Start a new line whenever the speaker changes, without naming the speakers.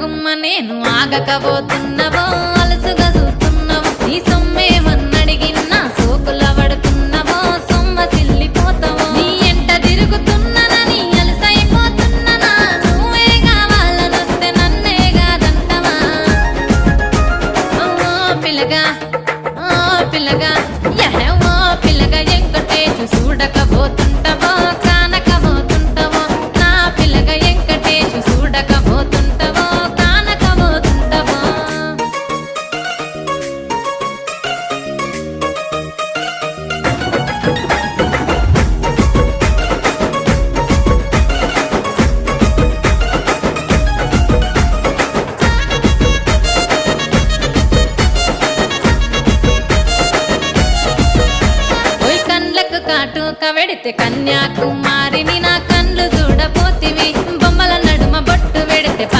గుమ్మ నేను ఆగకపోతున్నవో అలసుగా చూస్తున్నవో నీ సొమ్మేమన్నడిగిన్నా సోకుల పడుతున్నవో సొమ్మ సిల్లిపోతావో నీ ఎంట తిరుగుతున్ననని అలసైపోతున్ననా నువ్వే కావాలనొస్తే నన్నే కాదంటవా ఓ పిల్లగా ఓ పిల్లగా యహో పిల్లగా ఎంకటేశు చూడకపోతుంటవో కానకపోతుంటవో నా పిల్లగా ఎంకటేశు చూడకపోతుంటవో కానకపోతుంటవో ఓయ్ కండ్లకు కాటుక వెడితే కన్యాకుమారి